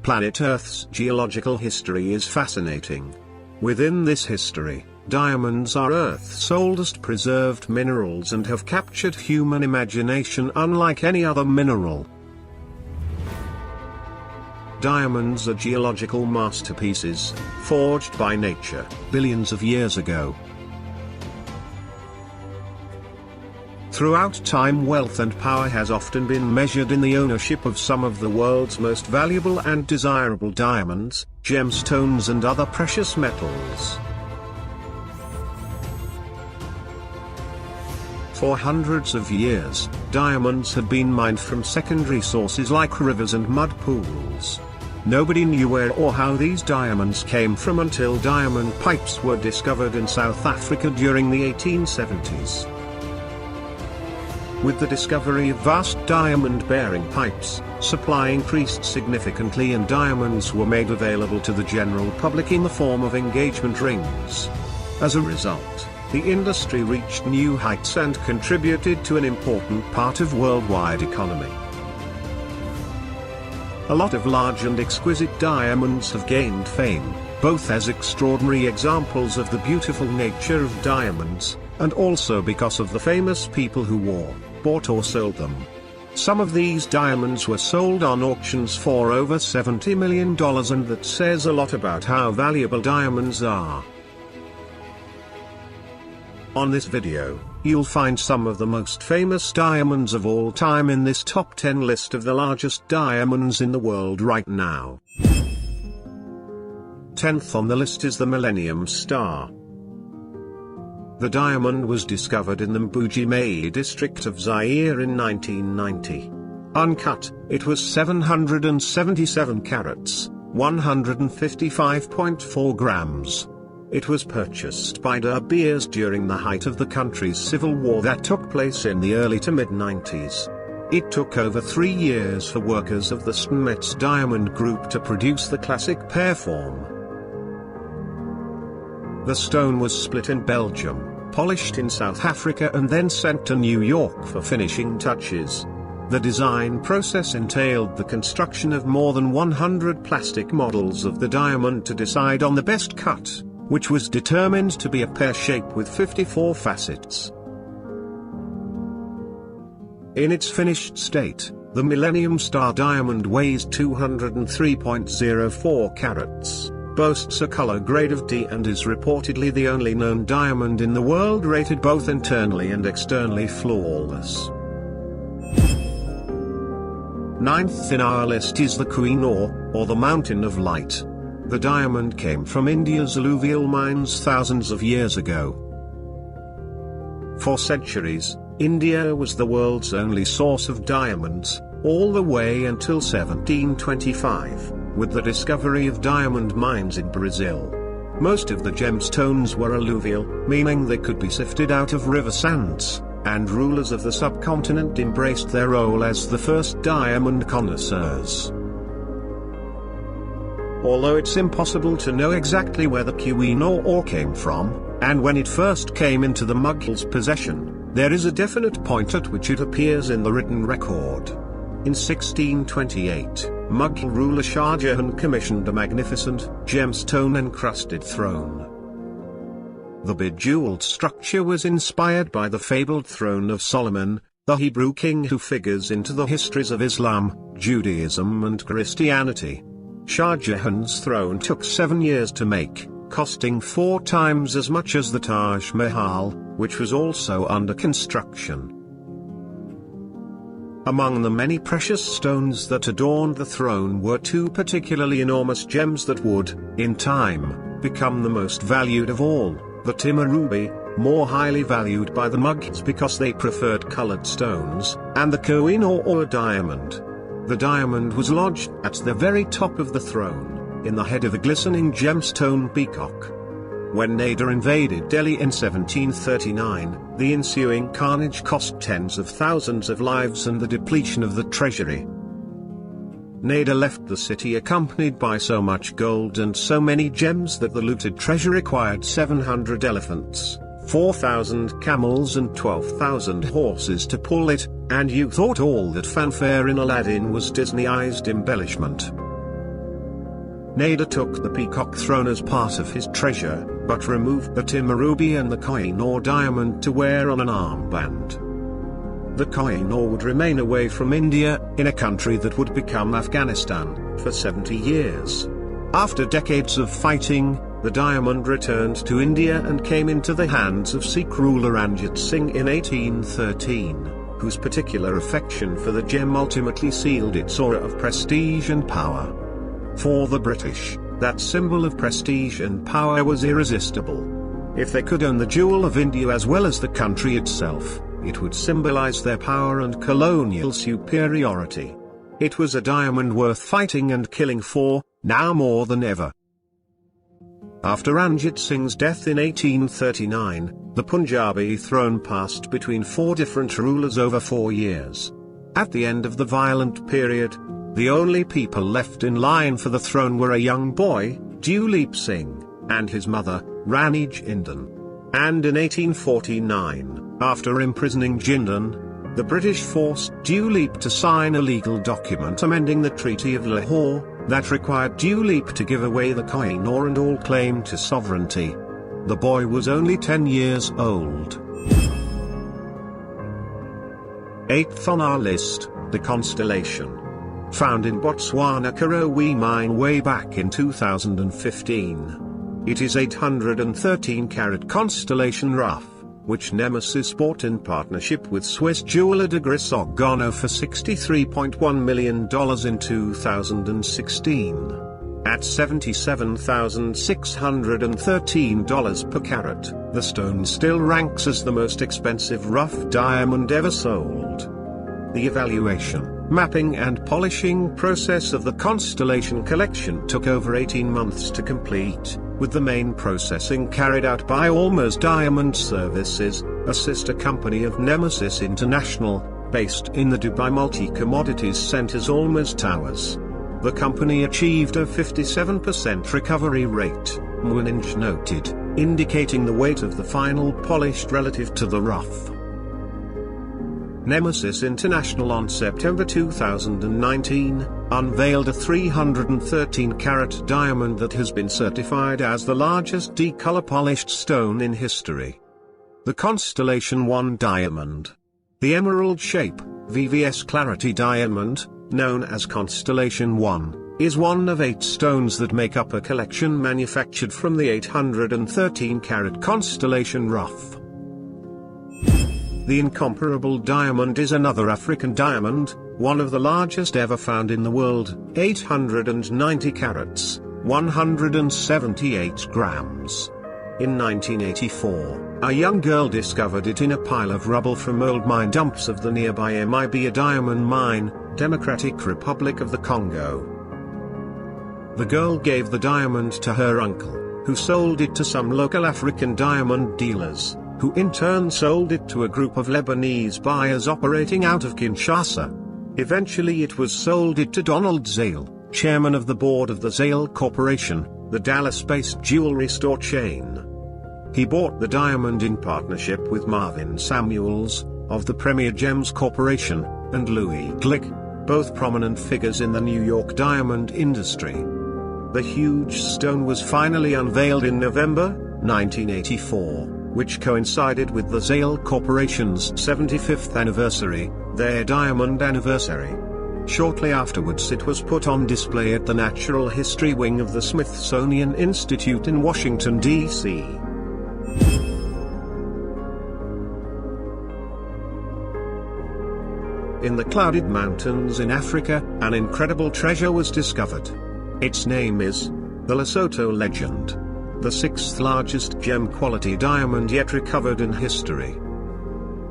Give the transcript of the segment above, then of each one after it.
Planet Earth's geological history is fascinating. Within this history, diamonds are Earth's oldest preserved minerals and have captured human imagination unlike any other mineral. Diamonds are geological masterpieces, forged by nature, billions of years ago. Throughout time, wealth and power has often been measured in the ownership of some of the world's most valuable and desirable diamonds, gemstones and other precious metals. For hundreds of years, diamonds had been mined from secondary sources like rivers and mud pools. Nobody knew where or how these diamonds came from until diamond pipes were discovered in South Africa during the 1870s. With the discovery of vast diamond-bearing pipes, supply increased significantly and diamonds were made available to the general public in the form of engagement rings. As a result, the industry reached new heights and contributed to an important part of worldwide economy. A lot of large and exquisite diamonds have gained fame, both as extraordinary examples of the beautiful nature of diamonds, and also because of the famous people who wore, bought or sold them. Some of these diamonds were sold on auctions for over $70 million, and that says a lot about how valuable diamonds are. On this video, you'll find some of the most famous diamonds of all time in this top 10 list of the largest diamonds in the world right now. 10th on the list is the Millennium Star. The diamond was discovered in the Mbuji-Mayi district of Zaire in 1990. Uncut, it was 777 carats, 155.4 grams. It was purchased by De Beers during the height of the country's civil war that took place in the early to mid-90s. It took over 3 years for workers of the Stonmetz Diamond Group to produce the classic pear form. The stone was split in Belgium, polished in South Africa and then sent to New York for finishing touches. The design process entailed the construction of more than 100 plastic models of the diamond to decide on the best cut, which was determined to be a pear shape with 54 facets. In its finished state, the Millennium Star diamond weighs 203.04 carats, boasts a color grade of D and is reportedly the only known diamond in the world rated both internally and externally flawless. 9th in our list is the Kohinoor, or the Mountain of Light. The diamond came from India's alluvial mines thousands of years ago. For centuries, India was the world's only source of diamonds, all the way until 1725, with the discovery of diamond mines in Brazil. Most of the gemstones were alluvial, meaning they could be sifted out of river sands, and rulers of the subcontinent embraced their role as the first diamond connoisseurs. Although it's impossible to know exactly where the Kohinoor ore came from, and when it first came into the Mughals' possession, there is a definite point at which it appears in the written record. In 1628, Mughal ruler Shah Jahan commissioned a magnificent, gemstone-encrusted throne. The bejeweled structure was inspired by the fabled throne of Solomon, the Hebrew king who figures into the histories of Islam, Judaism and Christianity. Shah Jahan's throne took 7 years to make, costing 4 times as much as the Taj Mahal, which was also under construction. Among the many precious stones that adorned the throne were 2 particularly enormous gems that would, in time, become the most valued of all, the Timur ruby, more highly valued by the Mughals because they preferred colored stones, and the Kohinoor or diamond. The diamond was lodged at the very top of the throne, in the head of a glistening gemstone peacock. When Nader invaded Delhi in 1739, the ensuing carnage cost tens of thousands of lives and the depletion of the treasury. Nader left the city accompanied by so much gold and so many gems that the looted treasure required 700 elephants, 4,000 camels and 12,000 horses to pull it, and you thought all that fanfare in Aladdin was Disneyized embellishment. Nader took the peacock throne as part of his treasure, but removed the Timurubi and the Koh-i-Noor diamond to wear on an armband. The Koh-i-Noor would remain away from India, in a country that would become Afghanistan, for 70 years. After decades of fighting, the diamond returned to India and came into the hands of Sikh ruler Ranjit Singh in 1813, whose particular affection for the gem ultimately sealed its aura of prestige and power. For the British, that symbol of prestige and power was irresistible. If they could own the jewel of India as well as the country itself, it would symbolize their power and colonial superiority. It was a diamond worth fighting and killing for, now more than ever. After Ranjit Singh's death in 1839, the Punjabi throne passed between 4 different rulers over 4 years. At the end of the violent period, the only people left in line for the throne were a young boy, Duleep Singh, and his mother, Rani Jindal. And in 1849, after imprisoning Jindal, the British forced Duleep to sign a legal document amending the Treaty of Lahore, that required Duleep to give away the Koh-i-Noor and all claim to sovereignty. The boy was only 10 years old. 8th on our list, the constellation. Found in Botswana Karowe mine way back in 2015. It is 813-carat constellation rough, which Nemesis bought in partnership with Swiss jeweler de Grisogano for $63.1 million in 2016. At $77,613 per carat, the stone still ranks as the most expensive rough diamond ever sold. The evaluation, mapping and polishing process of the Constellation collection took over 18 months to complete, with the main processing carried out by Almaz Diamond Services, a sister company of Nemesis International, based in the Dubai Multi-Commodities Center's Almaz Towers. The company achieved a 57% recovery rate, Muninj noted, indicating the weight of the final polished relative to the rough. Nemesis International on September 2019, unveiled a 313-carat diamond that has been certified as the largest D-color polished stone in history. The Constellation 1 diamond. The emerald shape, VVS Clarity diamond, known as Constellation 1, is one of 8 stones that make up a collection manufactured from the 813-carat Constellation rough. The incomparable diamond is another African diamond, one of the largest ever found in the world, 890 carats, 178 grams. In 1984, a young girl discovered it in a pile of rubble from old mine dumps of the nearby Mibia diamond mine, Democratic Republic of the Congo. The girl gave the diamond to her uncle, who sold it to some local African diamond dealers, who in turn sold it to a group of Lebanese buyers operating out of Kinshasa. Eventually it was sold to Donald Zale, chairman of the board of the Zale Corporation, the Dallas-based jewelry store chain. He bought the diamond in partnership with Marvin Samuels, of the Premier Gems Corporation, and Louis Glick, both prominent figures in the New York diamond industry. The huge stone was finally unveiled in November 1984, which coincided with the Zale Corporation's 75th anniversary, their diamond anniversary. Shortly afterwards it was put on display at the Natural History Wing of the Smithsonian Institute in Washington, D.C. In the clouded mountains in Africa, an incredible treasure was discovered. Its name is the Lesotho Legend, the 6th largest gem-quality diamond yet recovered in history.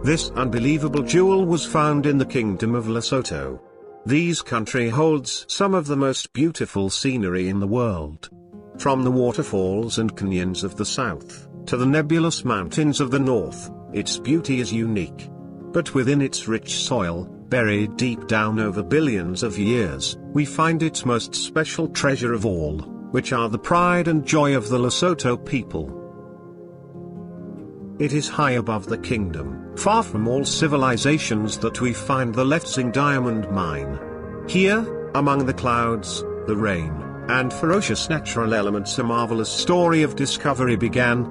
This unbelievable jewel was found in the Kingdom of Lesotho. This country holds some of the most beautiful scenery in the world. From the waterfalls and canyons of the south, to the nebulous mountains of the north, its beauty is unique. But within its rich soil, buried deep down over billions of years, we find its most special treasure of all, which are the pride and joy of the Lesotho people. It is high above the kingdom, far from all civilizations, that we find the Letseng diamond mine. Here, among the clouds, the rain, and ferocious natural elements, a marvelous story of discovery began.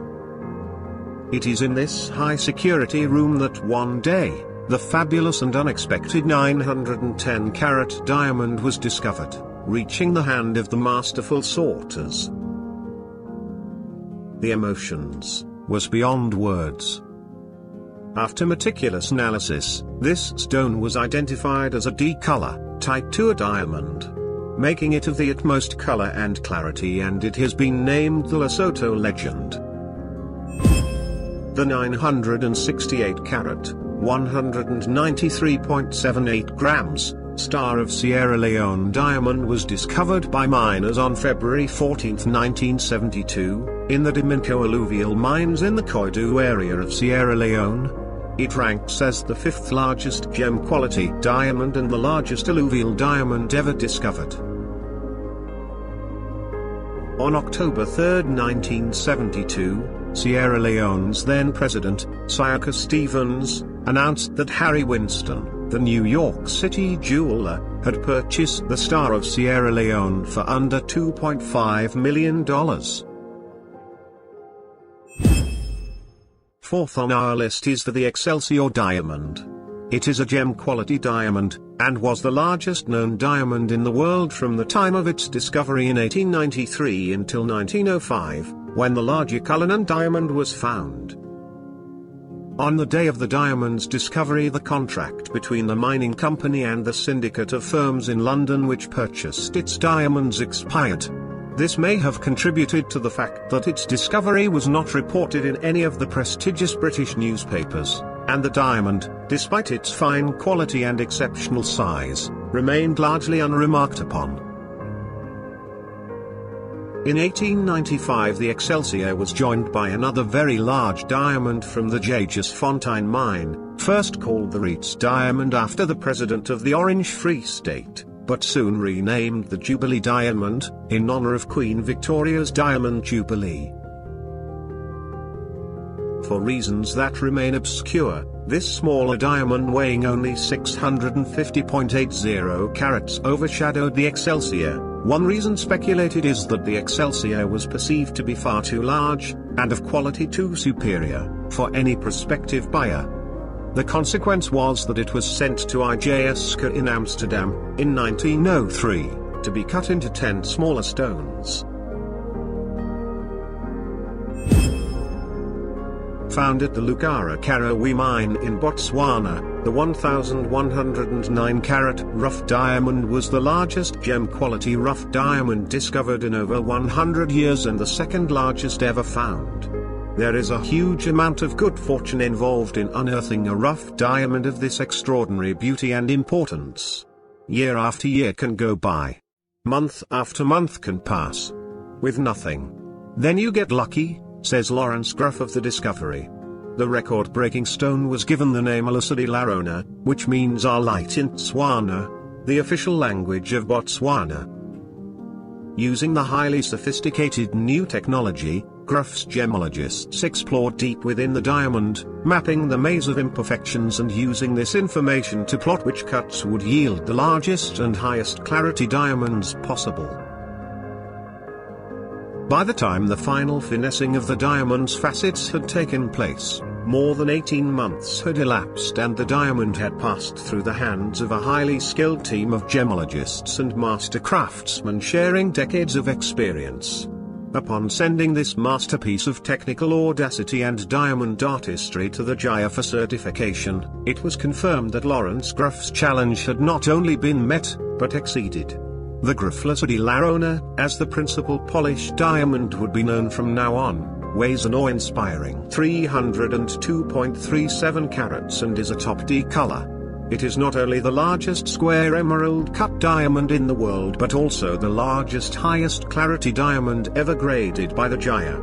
It is in this high-security room that one day, the fabulous and unexpected 910-carat diamond was discovered, reaching the hand of the masterful sorters. The emotions was beyond words. After meticulous analysis, this stone was identified as a D color, type 2 a diamond, making it of the utmost color and clarity, and it has been named the Lesotho legend. The 968-carat, 193.78 grams, Star of Sierra Leone diamond was discovered by miners on February 14, 1972, in the Dominco alluvial mines in the Koidu area of Sierra Leone. It ranks as the 5th largest gem-quality diamond and the largest alluvial diamond ever discovered. On October 3, 1972, Sierra Leone's then-president, Siaka Stevens, announced that Harry Winston, the New York City jeweler, had purchased the Star of Sierra Leone for under $2.5 million. Fourth on our list is the Excelsior diamond. It is a gem-quality diamond, and was the largest known diamond in the world from the time of its discovery in 1893 until 1905, when the larger Cullinan diamond was found. On the day of the diamond's discovery, the contract between the mining company and the syndicate of firms in London which purchased its diamonds expired. This may have contributed to the fact that its discovery was not reported in any of the prestigious British newspapers, and the diamond, despite its fine quality and exceptional size, remained largely unremarked upon. In 1895 the Excelsior was joined by another very large diamond from the Jagersfontein mine, first called the Reitz diamond after the president of the Orange Free State, but soon renamed the Jubilee diamond, in honor of Queen Victoria's Diamond Jubilee. For reasons that remain obscure, this smaller diamond weighing only 650.80 carats overshadowed the Excelsior. One reason speculated is that the Excelsior was perceived to be far too large, and of quality too superior, for any prospective buyer. The consequence was that it was sent to IJSK in Amsterdam, in 1903, to be cut into 10 smaller stones. Found at the Lucara Karawi mine in Botswana, the 1,109-carat rough diamond was the largest gem-quality rough diamond discovered in over 100 years and the second largest ever found. There is a huge amount of good fortune involved in unearthing a rough diamond of this extraordinary beauty and importance. Year after year can go by. Month after month can pass. With nothing. Then you get lucky, says Lawrence Gruff of the discovery. The record-breaking stone was given the name Alusadi Larona, which means our light in Tswana, the official language of Botswana. Using the highly sophisticated new technology, Gruff's gemologists explored deep within the diamond, mapping the maze of imperfections and using this information to plot which cuts would yield the largest and highest clarity diamonds possible. By the time the final finessing of the diamond's facets had taken place, more than 18 months had elapsed and the diamond had passed through the hands of a highly skilled team of gemologists and master craftsmen sharing decades of experience. Upon sending this masterpiece of technical audacity and diamond artistry to the Jaya for certification, it was confirmed that Lawrence Gruff's challenge had not only been met, but exceeded. The Gruff Alusadi Larona, as the principal polished diamond would be known from now on, weighs an awe-inspiring 302.37 carats and is a top D color. It is not only the largest square emerald-cut diamond in the world but also the largest highest clarity diamond ever graded by the Jaya.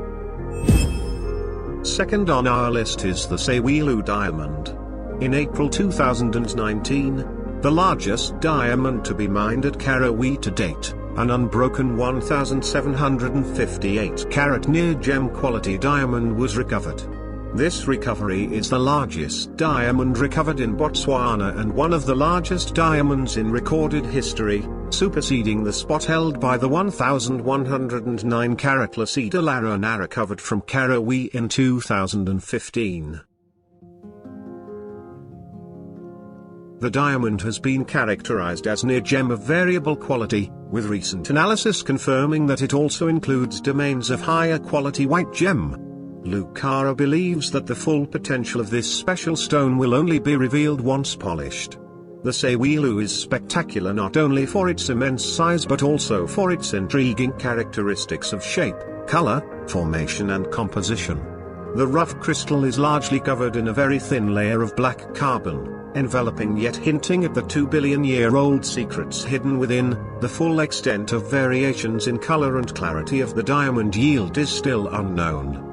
Second on our list is the Sewilu diamond. In April 2019, the largest diamond to be mined at Karawi to date, an unbroken 1,758-carat near-gem quality diamond was recovered. This recovery is the largest diamond recovered in Botswana and one of the largest diamonds in recorded history, superseding the spot held by the 1,109 carat Lucie de Larranaga recovered from Karawi in 2015. The diamond has been characterized as near gem of variable quality, with recent analysis confirming that it also includes domains of higher quality white gem. Lucara believes that the full potential of this special stone will only be revealed once polished. The Sewelô is spectacular not only for its immense size but also for its intriguing characteristics of shape, color, formation and composition. The rough crystal is largely covered in a very thin layer of black carbon, enveloping yet hinting at the 2-billion-year-old secrets hidden within. The full extent of variations in color and clarity of the diamond yield is still unknown.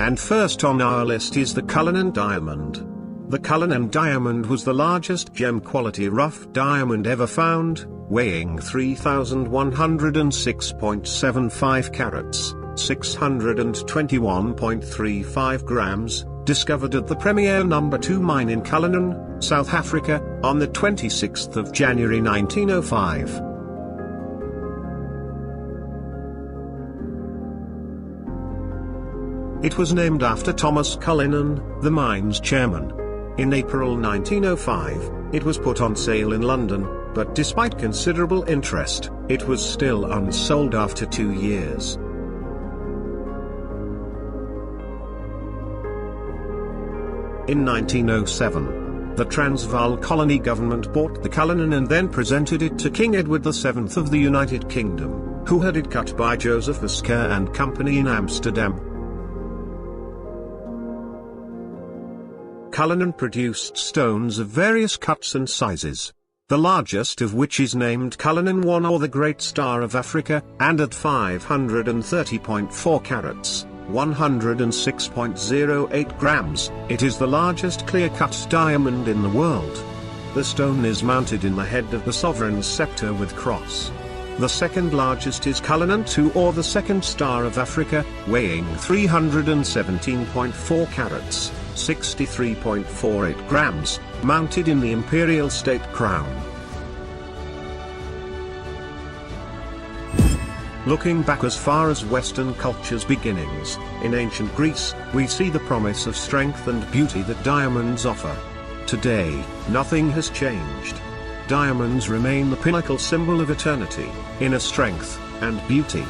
And first on our list is the Cullinan diamond. The Cullinan diamond was the largest gem-quality rough diamond ever found, weighing 3,106.75 carats, 621.35 grams, discovered at the Premier No. 2 mine in Cullinan, South Africa, on the 26th of January 1905. It was named after Thomas Cullinan, the mine's chairman. In April 1905, it was put on sale in London, but despite considerable interest, it was still unsold after 2 years. In 1907, the Transvaal colony government bought the Cullinan and then presented it to King Edward VII of the United Kingdom, who had it cut by Joseph Versker and Company in Amsterdam. Cullinan produced stones of various cuts and sizes, the largest of which is named Cullinan I or the Great Star of Africa, and at 530.4 carats, 106.08 grams, it is the largest clear-cut diamond in the world. The stone is mounted in the head of the sovereign's scepter with cross. The second largest is Cullinan II or the Second Star of Africa, weighing 317.4 carats, 63.48 grams, mounted in the imperial state crown. Looking back as far as Western culture's beginnings, in ancient Greece, we see the promise of strength and beauty that diamonds offer. Today, nothing has changed. Diamonds remain the pinnacle symbol of eternity, inner strength, and beauty.